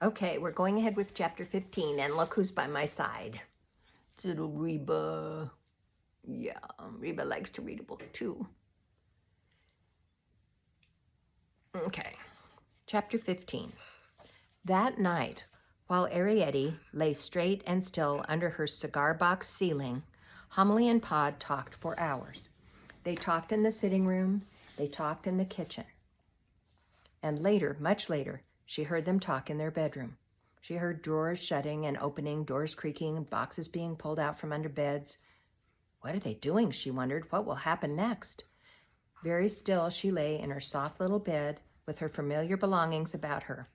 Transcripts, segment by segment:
Okay, we're going ahead with chapter 15, and look who's by my side. It's little Reba. Yeah, Reba likes to read a book too. Okay, chapter 15. That night, while Arrietty lay straight and still under her cigar box ceiling, Homily and Pod talked for hours. They talked in the sitting room, they talked in the kitchen. And later, much later, she heard them talk in their bedroom. She heard drawers shutting and opening, doors creaking, boxes being pulled out from under beds. What are they doing, she wondered. What will happen next? Very still she lay in her soft little bed with her familiar belongings about her.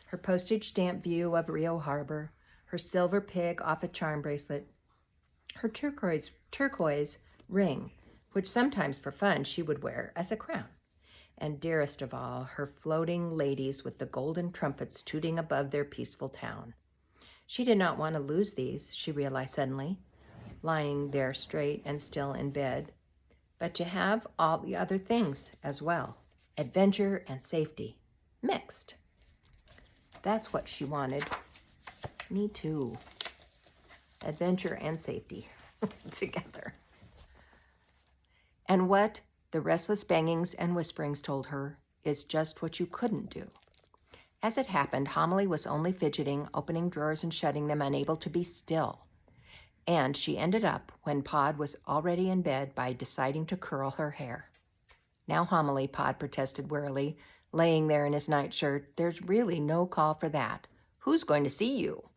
Her postage stamp view of Rio Harbor, her silver pig off a charm bracelet, her turquoise ring, which sometimes for fun she would wear as a crown. And dearest of all, her floating ladies with the golden trumpets tooting above their peaceful town. She did not want to lose these, she realized suddenly, lying there straight and still in bed, but to have all the other things as well, adventure and safety, mixed. That's what she wanted. Me too. Adventure and safety together. And what the restless bangings and whisperings told her is just what you couldn't do. As it happened, Homily was only fidgeting, opening drawers and shutting them, unable to be still. And she ended up, when Pod was already in bed, by deciding to curl her hair. Now, Homily, Pod protested wearily, laying there in his nightshirt, there's really no call for that. Who's going to see you?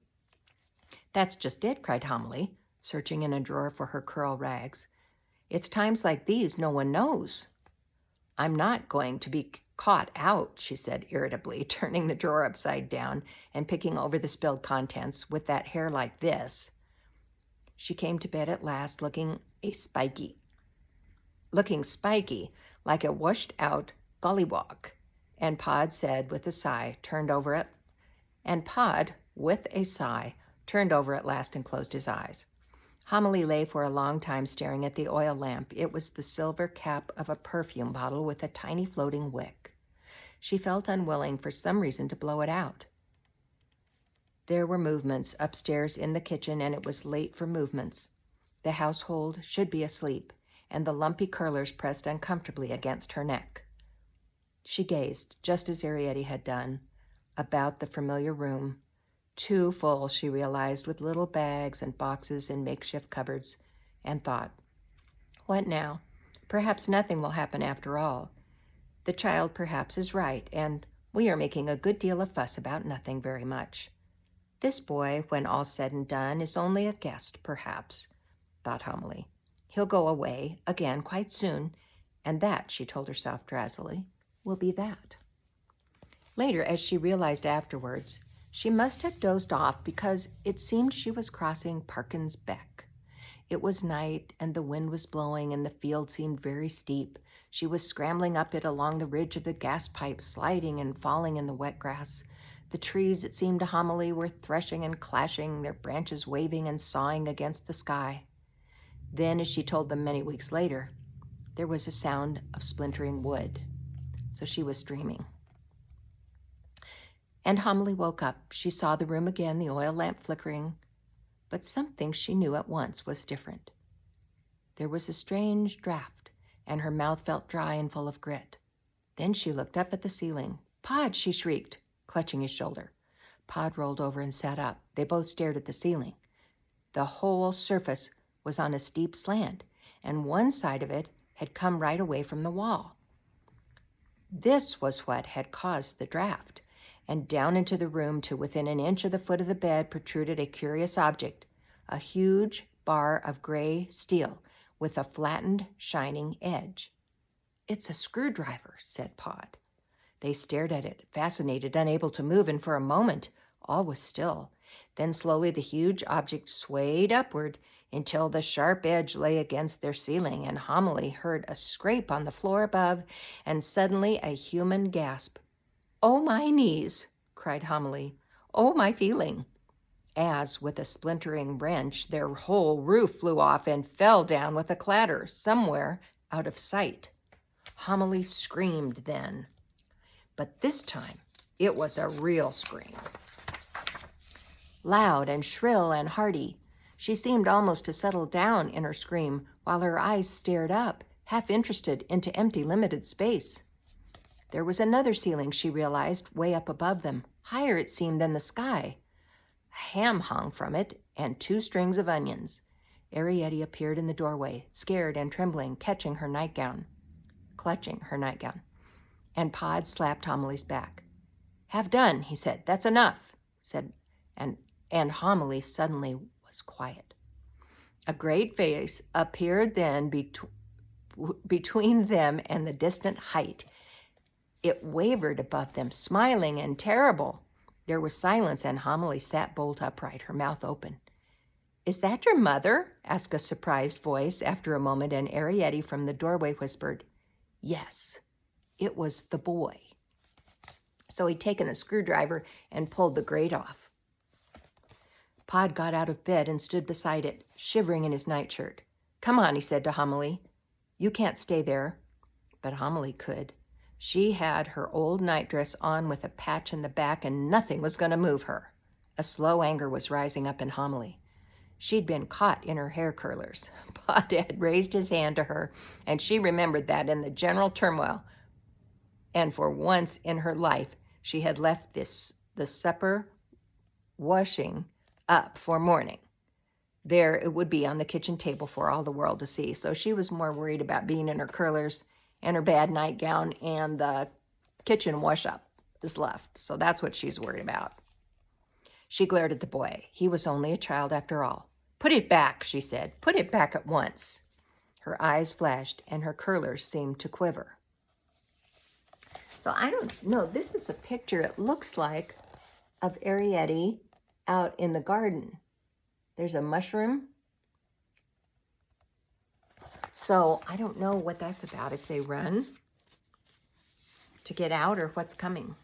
That's just it, cried Homily, searching in a drawer for her curl rags. It's times like these no one knows. I'm not going to be caught out, she said irritably, turning the drawer upside down and picking over the spilled contents with that hair like this. She came to bed at last looking spiky, like a washed-out gollywog. And Pod with a sigh, turned over at last and closed his eyes. Homily lay for a long time staring at the oil lamp. It was the silver cap of a perfume bottle with a tiny floating wick. She felt unwilling for some reason to blow it out. There were movements upstairs in the kitchen, and it was late for movements. The household should be asleep, and the lumpy curlers pressed uncomfortably against her neck. She gazed, just as Arrietty had done, about the familiar room, too full, she realized, with little bags and boxes and makeshift cupboards, and thought, what now? Perhaps nothing will happen after all. The child perhaps is right, and we are making a good deal of fuss about nothing very much. This boy, when all's said and done, is only a guest, perhaps, thought Homily. He'll go away again quite soon, and that, she told herself drowsily, will be that. Later, as she realized afterwards, she must have dozed off because it seemed she was crossing Parkin's Beck. It was night, and the wind was blowing, and the field seemed very steep. She was scrambling up it along the ridge of the gas pipe, sliding and falling in the wet grass. The trees, it seemed to Homily, were threshing and clashing, their branches waving and sawing against the sky. Then, as she told them many weeks later, there was a sound of splintering wood. So she was dreaming. And Homily woke up. She saw the room again, the oil lamp flickering, but something she knew at once was different. There was a strange draft, and her mouth felt dry and full of grit. Then she looked up at the ceiling. Pod, she shrieked, clutching his shoulder. Pod rolled over and sat up. They both stared at the ceiling. The whole surface was on a steep slant, and one side of it had come right away from the wall. This was what had caused the draft. And down into the room to within an inch of the foot of the bed protruded a curious object, a huge bar of gray steel with a flattened, shining edge. It's a screwdriver, said Pod. They stared at it, fascinated, unable to move, and for a moment all was still. Then slowly the huge object swayed upward until the sharp edge lay against their ceiling, and Homily heard a scrape on the floor above, and suddenly a human gasp. Oh, my knees, cried Homily. Oh, my feeling. As, with a splintering wrench, their whole roof flew off and fell down with a clatter somewhere out of sight. Homily screamed then. But this time, it was a real scream. loud and shrill and hearty. She seemed almost to settle down in her scream while her eyes stared up, half interested, into empty, limited space. There was another ceiling, she realized, way up above them, higher it seemed than the sky. A ham hung from it, and 2 strings of onions. Arrietty appeared in the doorway, scared and trembling, clutching her nightgown. And Pod slapped Homilly's back. "Have done," he said. "That's enough," and Homily suddenly was quiet. A great face appeared then between them and the distant height. It wavered above them, smiling and terrible. There was silence, and Homily sat bolt upright, her mouth open. "Is that your mother?" asked a surprised voice after a moment, and Arrietty from the doorway whispered, "Yes." It was the boy. So he'd taken a screwdriver and pulled the grate off. Pod got out of bed and stood beside it, shivering in his nightshirt. "Come on," he said to Homily. "You can't stay there." But Homily could. She had her old nightdress on with a patch in the back, and nothing was going to move her. A slow anger was rising up in Homily. She'd been caught in her hair curlers. Pod had raised his hand to her, and she remembered that in the general turmoil. And for once in her life, she had left the supper washing up for morning. There it would be on the kitchen table for all the world to see. So she was more worried about being in her curlers and her bad nightgown, and the kitchen wash-up is left. So that's what she's worried about. She glared at the boy. He was only a child after all. "Put it back," she said. "Put it back at once." Her eyes flashed, and her curlers seemed to quiver. So I don't know. This is a picture, it looks like, of Arrietty out in the garden. There's a mushroom. So I don't know what that's about, if they run to get out or what's coming.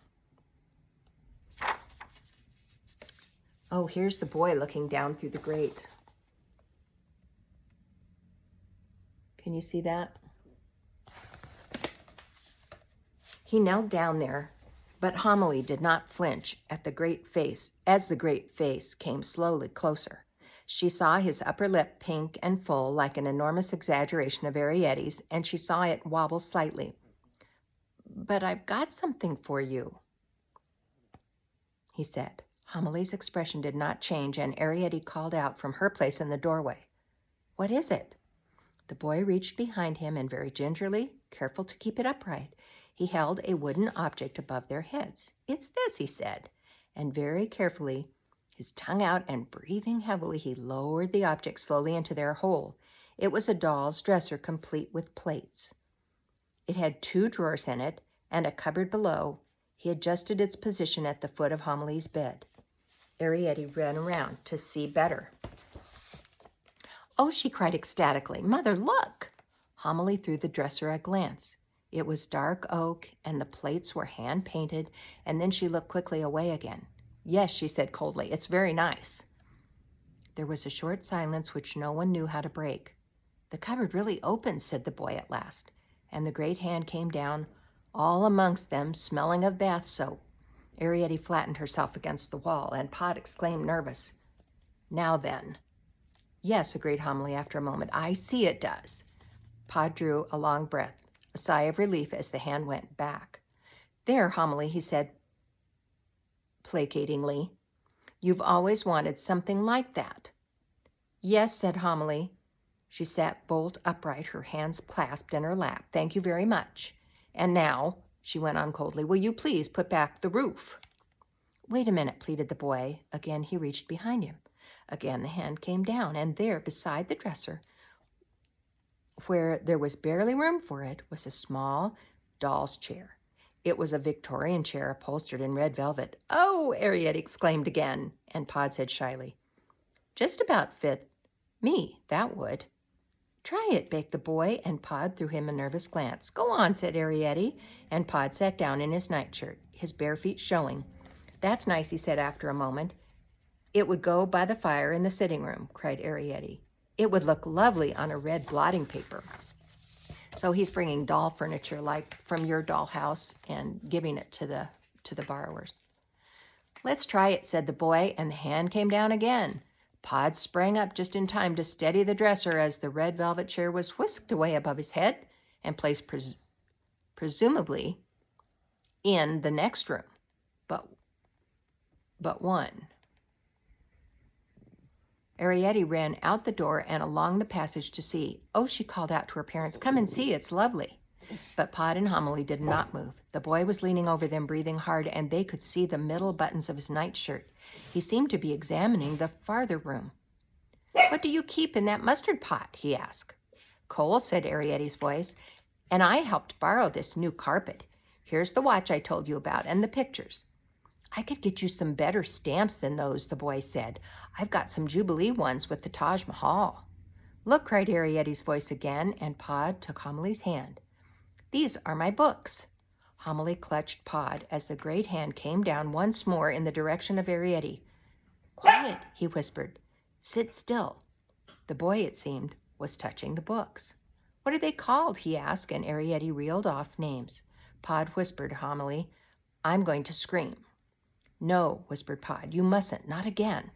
Oh, here's the boy looking down through the grate. Can you see that? He knelt down there, but Homily did not flinch at the great face as the great face came slowly closer. She saw his upper lip pink and full, like an enormous exaggeration of Arrietty's, and she saw it wobble slightly. "But I've got something for you," he said. Homily's expression did not change, and Arrietty called out from her place in the doorway. "What is it?" The boy reached behind him and very gingerly, careful to keep it upright, he held a wooden object above their heads. "It's this," he said, and very carefully, his tongue out and breathing heavily, he lowered the object slowly into their hole. It was a doll's dresser complete with plates. It had 2 drawers in it and a cupboard below. He adjusted its position at the foot of Homily's bed. Arrietty ran around to see better. "Oh," she cried ecstatically, "Mother, look!" Homily threw the dresser a glance. It was dark oak, and the plates were hand-painted, and then she looked quickly away again. "Yes," she said coldly, "it's very nice." There was a short silence which no one knew how to break. "The cupboard really opens," said the boy at last, and the great hand came down, all amongst them smelling of bath soap. Arrietty flattened herself against the wall, and Pod exclaimed, nervous, "Now then." "Yes," agreed Homily after a moment. "I see it does." Pod drew a long breath, a sigh of relief as the hand went back. "There, Homily," he said placatingly. "You've always wanted something like that." "Yes," said Homily. She sat bolt upright, her hands clasped in her lap. "Thank you very much. And now," she went on coldly, "will you please put back the roof?" "Wait a minute," pleaded the boy. Again he reached behind him. Again the hand came down, and there, beside the dresser, where there was barely room for it, was a small doll's chair. It was a Victorian chair upholstered in red velvet. "Oh!" Arrietty exclaimed again, and Pod said shyly, "Just about fit me, that would." "Try it," begged the boy, and Pod threw him a nervous glance. "Go on," said Arrietty, and Pod sat down in his nightshirt, his bare feet showing. "That's nice," he said after a moment. "It would go by the fire in the sitting room," cried Arrietty. "It would look lovely on a red blotting paper." So he's bringing doll furniture like from your dollhouse and giving it to the borrowers. Let's try it, said the boy, and the hand came down again. Pod sprang up just in time to steady the dresser as the red velvet chair was whisked away above his head and placed presumably in the next room, but one. Arrietty ran out the door and along the passage to see. Oh, she called out to her parents, come and see, it's lovely. But Pod and Homily did not move. The boy was leaning over them, breathing hard, and they could see the middle buttons of his nightshirt. He seemed to be examining the farther room. What do you keep in that mustard pot? He asked. Coal, said Arrietty's voice, and I helped borrow this new carpet. Here's the watch I told you about and the pictures. I could get you some better stamps than those, the boy said. I've got some Jubilee ones with the Taj Mahal. Look, cried Arrietty's voice again, and Pod took Homily's hand. These are my books. Homily clutched Pod as the great hand came down once more in the direction of Arrietty. Quiet, he whispered. Sit still. The boy, it seemed, was touching the books. What are they called? He asked, and Arrietty reeled off names. Pod whispered to Homily, I'm going to scream. No, whispered Pod, you mustn't, not again.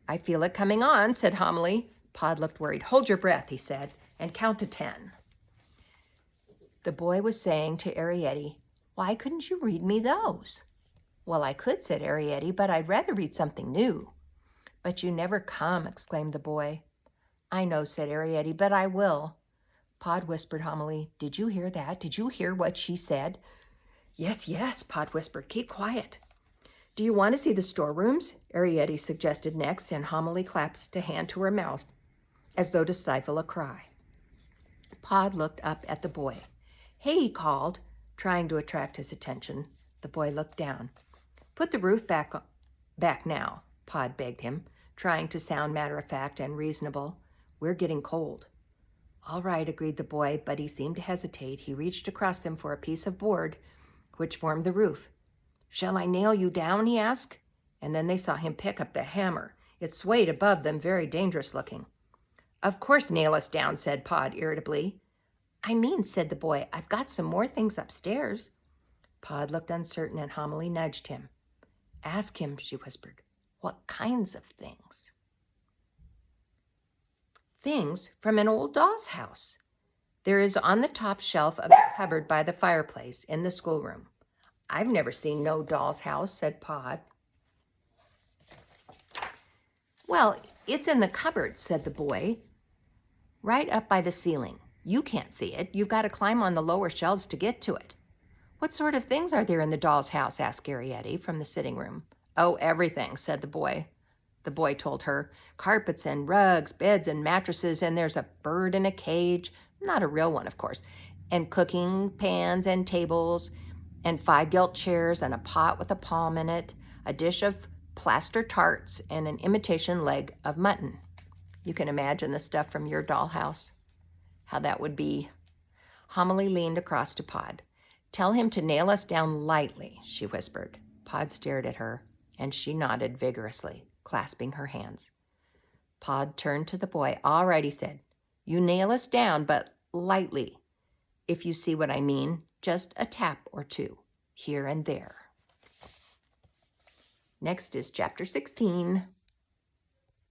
I feel it coming on, said Homily. Pod looked worried. Hold your breath, he said, and count to 10. The boy was saying to Arrietty, why couldn't you read me those? Well, I could, said Arrietty, but I'd rather read something new. But you never come, exclaimed the boy. I know, said Arrietty, but I will. Pod whispered Homily, did you hear that? Did you hear what she said? Yes, yes, Pod whispered, keep quiet. Do you want to see the storerooms? Arrietty suggested next, and Homily clasped a hand to her mouth, as though to stifle a cry. Pod looked up at the boy. Hey, he called, trying to attract his attention. The boy looked down. Put the roof back now, Pod begged him, trying to sound matter-of-fact and reasonable. We're getting cold. All right, agreed the boy, but he seemed to hesitate. He reached across them for a piece of board, which formed the roof. Shall I nail you down, he asked, and then they saw him pick up the hammer. It swayed above them, very dangerous looking. Of course nail us down, said Pod irritably. I mean, said the boy, I've got some more things upstairs. Pod looked uncertain and Homily nudged him. Ask him, she whispered, what kinds of things? Things from an old doll's house. There is on the top shelf of the cupboard by the fireplace in the schoolroom. I've never seen no doll's house, said Pod. Well, it's in the cupboard, said the boy, right up by the ceiling. You can't see it. You've got to climb on the lower shelves to get to it. What sort of things are there in the doll's house? Asked Arrietty from the sitting room. Oh, everything, said the boy. The boy told her. Carpets and rugs, beds and mattresses, and there's a bird in a cage. Not a real one, of course. And cooking pans and tables, and 5 gilt chairs and a pot with a palm in it, a dish of plaster tarts, and an imitation leg of mutton. You can imagine the stuff from your dollhouse, how that would be. Homily leaned across to Pod. Tell him to nail us down lightly, she whispered. Pod stared at her, and she nodded vigorously, clasping her hands. Pod turned to the boy. All right, he said. You nail us down, but lightly, if you see what I mean. Just a tap or two, here and there. Next is Chapter 16.